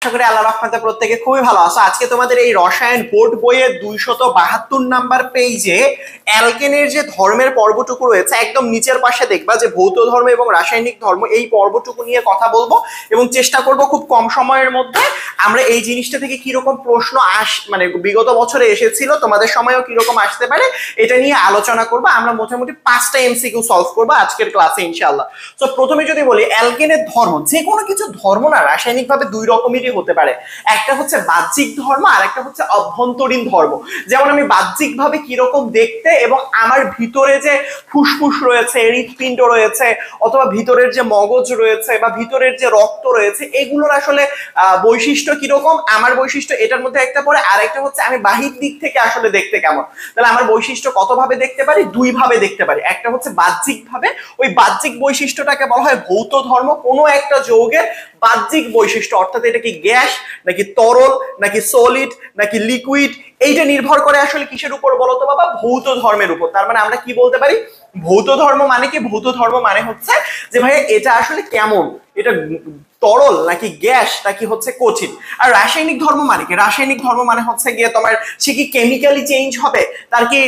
আশা করি আল্লাহর রহমতে প্রত্যেকে খুবই ভালো আছো। আজকে তোমাদের এই রসায়ন বোর্ড বইয়ের 272 নাম্বার পেজে অ্যালকেনের যে ধর্মের পর্বটুকু রয়েছে একদম নিচের পাশে দেখবা যে ভৌত ধর্ম এবং রাসায়নিক ধর্ম, এই পর্বটুকু নিয়ে কথা বলবো এবং চেষ্টা করব খুব কম সময়ের মধ্যে আমরা এই জিনিসটা থেকে কিরকম প্রশ্ন মানে বিগত বছরে এসেছিল, তোমাদের সময়ও কিরকম আসতে পারে এটা নিয়ে আলোচনা করবো। আমরা মোটামুটি 5টা এমসিকিউ সলভ করবো আজকের ক্লাসে ইনশাআল্লাহ। তো প্রথমে যদি বলি অ্যালকেনের ধর্ম, যে কোনো কিছু ধর্ম না রাসায়নিক ভাবে দুই রকমেরই হতে পারে। একটা হচ্ছে বাহ্যিক ধর্ম আর একটা হচ্ছে অভ্যন্তরীণ ধর্ম। যেমন আমি বাহ্যিক ভাবে কিরকম দেখতে এবং আমার ভিতরে যে ফুসফুস রয়েছে, হৃৎপিণ্ড রয়েছে, অথবা ভিতরের যে মগজ রয়েছে বা ভিতরের যে রক্ত রয়েছে, এগুলোর আসলে বৈশিষ্ট্য কিরকম, আমার বৈশিষ্ট্য এটার মধ্যে একটা পড়ে। আর একটা হচ্ছে আমি বাহির দিক থেকে আসলে দেখতে কেমন। তাহলে আমার বৈশিষ্ট্য কত ভাবে দেখতে পারি? দুই ভাবে দেখতে পারি। একটা হচ্ছে বাহ্যিক ভাবে, ওই বাহ্যিক বৈশিষ্ট্যটাকে বলা হয় ভৌত ধর্ম। কোনো একটা যৌগের বাহ্যিক বৈশিষ্ট্য, অর্থাৎ এটা কি গ্যাস নাকি তরল নাকি সলিড নাকি লিকুইড, এইটা নির্ভর করে আসলে কিসের উপর বলতো বাবা? ভৌত ধর্মের উপর। তার মানে আমরা কি বলতে পারি? ভৌত ধর্ম মানে কি? ভৌত ধর্ম মানে হচ্ছে যে ভাই এটা আসলে কেমন, এটা তরল নাকি গ্যাস নাকি হচ্ছে কঠিন। আর রাসায়নিক ধর্ম মানে কি? রাসায়নিক ধর্ম মানে হচ্ছে গিয়ে তোমার সে কি কেমিক্যালি চেঞ্জ হবে, তার কি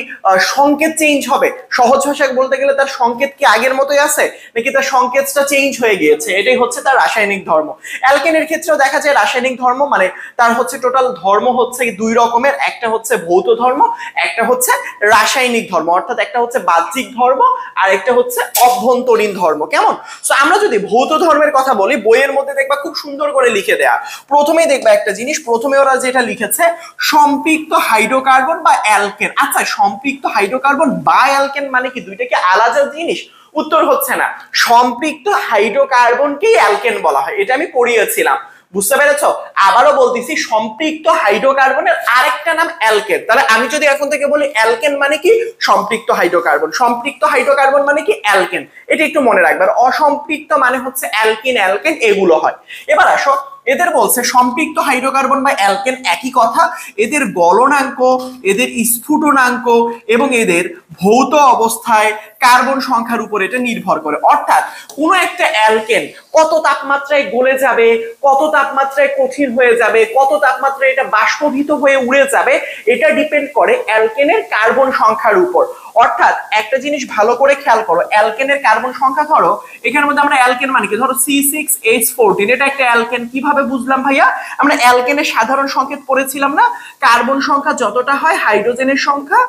সংকেত চেঞ্জ হবে, সহজ ভাষায় বলতে গেলে তার সংকেত কি আগের মতোই আছে নাকি তার সংকেতটা চেঞ্জ হয়ে গিয়েছে, এটাই হচ্ছে তার রাসায়নিক ধর্ম। অ্যালকেনের ক্ষেত্রেও দেখা যায় রাসায়নিক ধর্ম মানে তার হচ্ছে টোটাল ধর্ম হচ্ছে দুই রকমের, একটা হচ্ছে ভৌত ধর্ম, একটা হচ্ছে রাসায়নিক ধর্ম। অর্থাৎ একটা হচ্ছে বাহ্যিক ধর্ম আর একটা হচ্ছে অভ্যন্তরীণ ধর্ম। কেমন? সো আমরা যদি ভৌত ধর্মের কথা বলি, বইয়ের মধ্যে দেখবা খুব সুন্দর করে লিখে দেয়া। প্রথমেই দেখবা একটা জিনিস, প্রথমে ওরা যেটা লিখেছে সম্পৃক্ত হাইড্রোকার্বন বা অ্যালকেন। আচ্ছা, সম্পৃক্ত হাইড্রোকার্বন বা অ্যালকেন মানে কি দুইটা কি আলাদা জিনিস? উত্তর হচ্ছে না। সম্পৃক্ত হাইড্রোকার্বনকেই অ্যালকেন বলা হয়, এটা আমি পড়িয়েছিলাম। বুঝতে পেরেছো? আবারও বলতেছি, সম্পৃক্ত হাইড্রোকার্বনের আরেকটা নাম অ্যালকেন। তাহলে আমি যদি এখন থেকে বলি অ্যালকেন মানে কি? সম্পৃক্ত হাইড্রোকার্বন। সম্পৃক্ত হাইড্রোকার্বন মানে কি? অ্যালকেন। এটা একটু মনে রাখবার। অসম্পৃক্ত মানে হচ্ছে অ্যালকিন, অ্যালকেন এগুলো হয়। এবার আসো, এদের বলছে সম্পৃক্ত হাইড্রোকার্বন বা অ্যালকেন একই কথা। এদের গলনাঙ্ক, এদের স্ফুটনাঙ্ক এবং এদের ভৌত অবস্থায় কার্বন সংখ্যার উপর এটা নির্ভর করে। অর্থাৎ কোনো একটা অ্যালকেন কত তাপমাত্রায় গলে যাবে, কত তাপমাত্রায় কঠিন হয়ে যাবে, কত তাপমাত্রায় এটা বাষ্পীভূত হয়ে উড়ে যাবে, এটা ডিপেন্ড করে অ্যালকেনের কার্বন সংখ্যার উপর। অর্থাৎ একটা জিনিস ভালো করে খেয়াল করো, অ্যালকেনের কার্বন সংখ্যা ধরো, এখানের মধ্যে আমরা অ্যালকেন মানে কি, ধরো C6H14, এটা একটা অ্যালকেন। কিভাবে বুঝলাম ভাইয়া? আমরা অ্যালকেনের সাধারণ সংকেত পড়েছিলাম না, কার্বন সংখ্যা যতটা হয় হাইড্রোজেনের সংখ্যা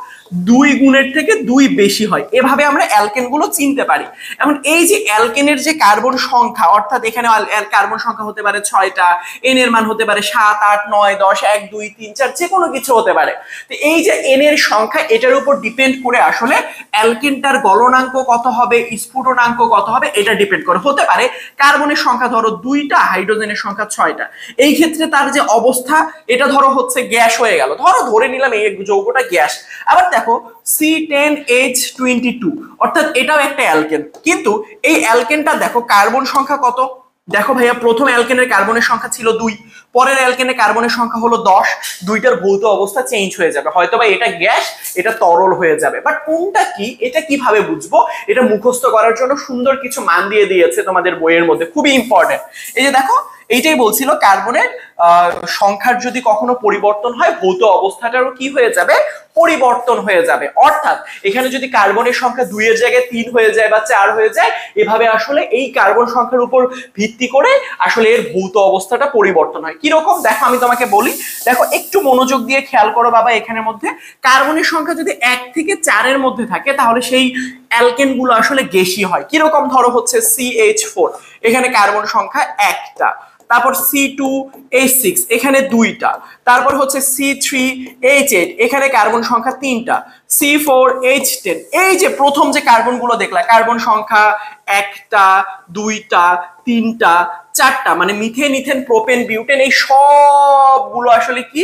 2 গুণের থেকে 2 বেশি হয়। এভাবে আমরা অ্যালকেন গুলো চিনতে পারি। এখন এই যে অ্যালকেনের যে কার্বন সংখ্যা, অর্থাৎ এখানে কার্বন সংখ্যা হতে পারে 6টা, এন এর মান হতে পারে 7, 8, 9, 10, 1, 2, 3, 4, যে কোনো কিছু হতে পারে। তো এই যে এন এর সংখ্যা, এটার উপর ডিপেন্ড করে আসলে অ্যালকেনটার গলনাঙ্ক কত হবে, স্ফুটনাঙ্ক কত হবে, এটা ডিপেন্ড করে। হতে পারে কার্বনের সংখ্যা ধরো 2টা, হাইড্রোজেনের সংখ্যা 6টা, এই ক্ষেত্রে তার যে অবস্থা এটা ধরো হচ্ছে গ্যাস হয়ে গেল, ধরে নিলাম এই যৌগটা গ্যাস। আবার দেখো C10H22, অর্থাৎ এটাও একটা অ্যালকেন, কিন্তু এই অ্যালকেনটা দেখো কার্বন সংখ্যা কত। দেখো ভাইয়া, প্রথম অ্যালকেনের কার্বনের সংখ্যা ছিল 2, পরের অ্যালকেনের কার্বনের সংখ্যা হলো 10। দুইটার ভৌত অবস্থা চেঞ্জ হয়ে যাবে, হয়তো বা এটা গ্যাস এটা তরল হয়ে যাবে। বাট কোনটা কি এটা কিভাবে বুঝবো? এটা মুখস্থ করার জন্য সুন্দর কিছু মান দিয়ে দিয়েছে তোমাদের বইয়ের মধ্যে, খুবই ইম্পর্টেন্ট। এই যে দেখো, এইটাই বলছিল কার্বনের সংখ্যার যদি কখনো পরিবর্তন হয়, ভৌত অবস্থাটারও কি হয়ে যাবে? পরিবর্তন হয়ে যাবে। অর্থাৎ এখানে যদি কার্বনের সংখ্যা 2 এর জায়গায় 3 হয়ে যায় বা 4 হয়ে যায়, এভাবে আসলে এই কার্বন সংখ্যার উপর ভিত্তি করে আসলে এর ভৌত অবস্থাটা পরিবর্তন হয়। কিরকম দেখো, আমি তোমাকে বলি, দেখো একটু মনোযোগ দিয়ে খেয়াল করো বাবা। এখানের মধ্যে কার্বনের সংখ্যা যদি 1 থেকে 4 এর মধ্যে থাকে, তাহলে সেই অ্যালকেন গুলো আসলে গ্যাসীয় হয়। কিরকম? ধরো হচ্ছে CH4, এখানে কার্বন সংখ্যা 1টা। তারপর C2H6, এখানে 2টা। তারপর হচ্ছে C3H8, এখানে কার্বন সংখ্যা 3টা। C4H10, এই যে প্রথম যে কার্বন গুলো দেখলা, কার্বন সংখ্যা 1টা, 2টা, 3টা, 4টা, মানে মিথেন, ইথেন, প্রোপেন, বিউটেন, এই সবগুলো আসলে কি?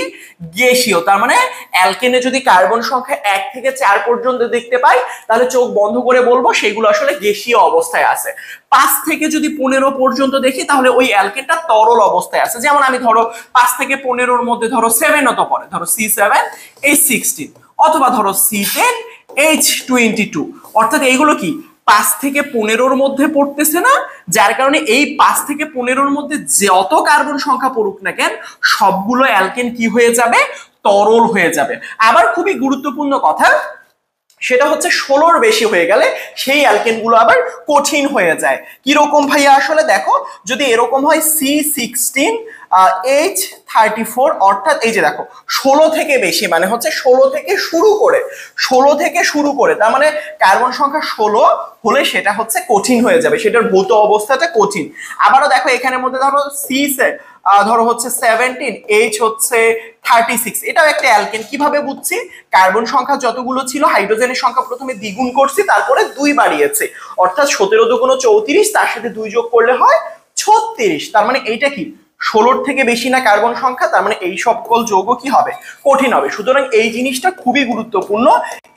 গ্যাসীয়। তার মানে অ্যালকেনে যদি কার্বন সংখ্যা 1 থেকে 4 পর্যন্ত দেখতে পাই, তাহলে চোখ বন্ধ করে বলবো সেগুলো আসলে গ্যাসীয় অবস্থায় আছে। 5 থেকে যদি 15 পর্যন্ত দেখি, তাহলে ওই অ্যালকেনটা তরল অবস্থায় আছে। যেমন আমি ধরো 5 থেকে 15-র মধ্যে ধরো 7ও তো পড়ে, ধরো C7H16, অথবা ধরো C10H22, অর্থাৎ এইগুলো কি? 5 থেকে 15-র মধ্যে পড়তেছে না, যার কারণে এই 5 থেকে 15-র মধ্যে যত কার্বন সংখ্যা পড়ুক না কেন সবগুলো অ্যালকেন কি হয়ে যাবে, তরল হয়ে যাবে। আবার খুবই গুরুত্বপূর্ণ কথা, সেটা হচ্ছে 16-র বেশি হয়ে গেলে সেই অ্যালকেন গুলো আবার কঠিন হয়ে যায়। কিরকম ভাইয়া, আসলে দেখো যদি এরকম হয় C16 H34, অর্থাৎ এই যে দেখো 16 থেকে বেশি মানে হচ্ছে 16 থেকে শুরু করে তার মানে কার্বন সংখ্যা 16 হলে সেটা হচ্ছে কঠিন হয়ে যাবে, সেটার ভৌত অবস্থাটা কঠিন। আবারও দেখো এখানের মধ্যে ধরো ধরো হচ্ছে 17, H হচ্ছে 36, এটাও একটা অ্যালকেন। কিভাবে বুঝছি, কার্বন সংখ্যা যতগুলো ছিল হাইড্রোজেনের সংখ্যা প্রথমে দ্বিগুণ করছি, তারপরে 2 বাড়িয়েছে, অর্থাৎ 17 দুগুণ 34, তার সাথে 2 যোগ করলে হয় 36। তার মানে এইটা কি 16-র থেকে বেশি না কার্বন সংখ্যা, তার মানে এই সকল যৌগ কি হবে, কঠিন হবে। সুতরাং এই জিনিসটা খুবই গুরুত্বপূর্ণ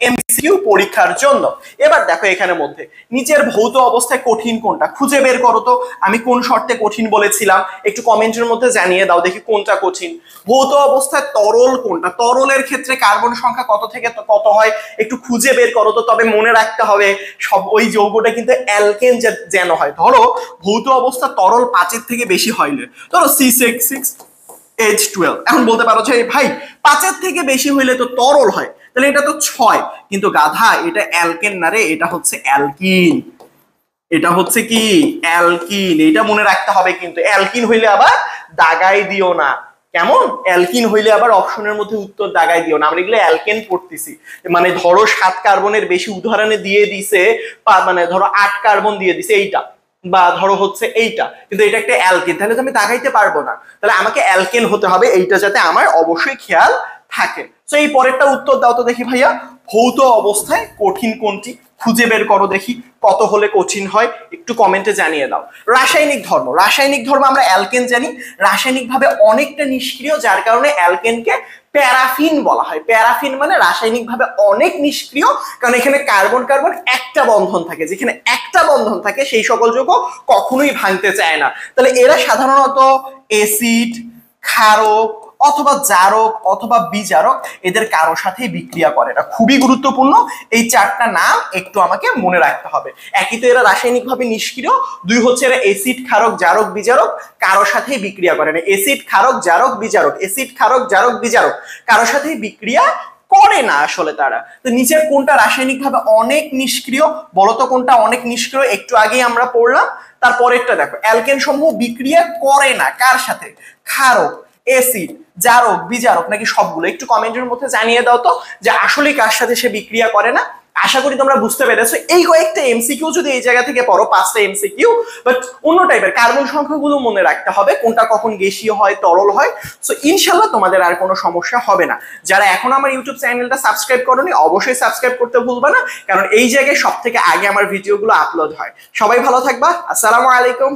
এমসিকিউ পরীক্ষার জন্য। এবার দেখো এখানের মধ্যে নিচের ভৌত অবস্থায় কঠিন কোনটা খুঁজে বের করো তো। আমি কোন শর্তে কঠিন বলেছিলাম একটু কমেন্টের মধ্যে জানিয়ে দাও দেখি কোনটা কঠিন। ভৌত অবস্থায় তরল কোনটা, তরলের ক্ষেত্রে কার্বন সংখ্যা কত থেকে কত হয় একটু খুঁজে বের করো তো। তবে মনে রাখতে হবে সব ওই যৌগটা কিন্তু অ্যালকেন যেন হয়। ধরো ভৌত অবস্থা তরল 5-এর থেকে বেশি হইলে, ধরো C6H12, এখন বলতে পারো যে ভাই 5-এর থেকে বেশি হইলে তো তরল হয়, তাহলে এটা তো 6, কিন্তু গাধা এটা অ্যালকেন না রে, এটা হচ্ছে অ্যালকিন। এটা হচ্ছে কি অ্যালকিন, এটা মনে রাখতে হবে। কিন্তু অ্যালকিন হইলে আবার দাগাই দিও না, কেমন, অ্যালকিন হইলে আবার অপশনের মধ্যে উত্তর দাগাই দিও না। আমরা এগুলো অ্যালকেন পড়তেছি, মানে ধরো 7 কার্বনের বেশি উদাহরণে দিয়ে দিছে, মানে ধরো 8 কার্বন দিয়ে দিছে এইটা, বা ধরো হচ্ছে এইটা, কিন্তু এটা একটা অ্যালকেন, তাহলে তো আমি দাগাইতে পারবো না, তাহলে আমাকে অ্যালকেন হতে হবে, এইটা যাতে আমার অবশ্যই খেয়াল থাকে। তো এই পরেরটা উত্তর দাও তো দেখি ভাইয়া, ভৌত অবস্থায় কঠিন কোনটি খুঁজে বের করো দেখি, কত হলে কঠিন হয় একটু কমেন্টে জানিয়ে দাও। রাসায়নিক ধর্ম আমরা অ্যালকেন জানি, রাসায়নিকভাবে অনেকটা নিষ্ক্রিয়, যার কারণে অ্যালকেনকে প্যারাফিন বলা হয়। প্যারাফিন মানে রাসায়নিকভাবে অনেক নিষ্ক্রিয়, কারণ এখানে কার্বন কার্বন একটা বন্ধন থাকে, যেখানে একটা বন্ধন থাকে সেই সকল যৌগ কখনোই ভাঙতে চায় না। তাহলে এরা সাধারণত অ্যাসিড, ক্ষারক অথবা জারক অথবা বিজারক, এদের কারো সাথে বিক্রিয়া করে না। খুবই গুরুত্বপূর্ণ, এই 4টা নাম একটু আমাকে মনে রাখতে হবে। একই তো এরা রাসায়নিকভাবে নিষ্ক্রিয়, 2 হচ্ছে এরা অ্যাসিড, ক্ষারক, জারক, বিজারক, কারো সাথে বিক্রিয়া করে না। অ্যাসিড, ক্ষারক, জারক, বিজারক, অ্যাসিড, ক্ষারক, জারক, বিজারক, কারো সাথে বিক্রিয়া করে না আসলে তারা। তো নিচের কোনটা রাসায়নিকভাবে অনেক নিষ্ক্রিয়, বলতো কোনটা অনেক নিষ্ক্রিয়, একটু আগেই আমরা পড়লাম। তারপরেরটা দেখো, অ্যালকেন সমূহ বিক্রিয়া করে না কার সাথে, ক্ষারক, অ্যাসিড, জারক, বিজারক, নাকি সবগুলো। একটু কমেন্টের মধ্যে জানিয়ে দাও তো যে আসলে কার সাথে সে বিক্রিয়া করে না। আশা করি তোমরা বুঝতে পেরেছো। এই কয়েকটা এমসিকিউ যদি এই জায়গা থেকে পড়ো, 5টা এমসিকিউ, বাট অন্য টাইপের কার্বন সংখ্যাগুলো মনে রাখতে হবে, কোনটা কখন গ্যাসীয় হয়, তরল হয়। সো ইনশাআল্লাহ তোমাদের আর কোনো সমস্যা হবে না। যারা এখন আমার ইউটিউব চ্যানেলটা সাবস্ক্রাইব করোনি অবশ্যই সাবস্ক্রাইব করতে ভুলবা না, কারণ এই জায়গায় সবথেকে আগে আমার ভিডিওগুলো আপলোড হয়। সবাই ভালো থাকবা, আসসালামু আলাইকুম।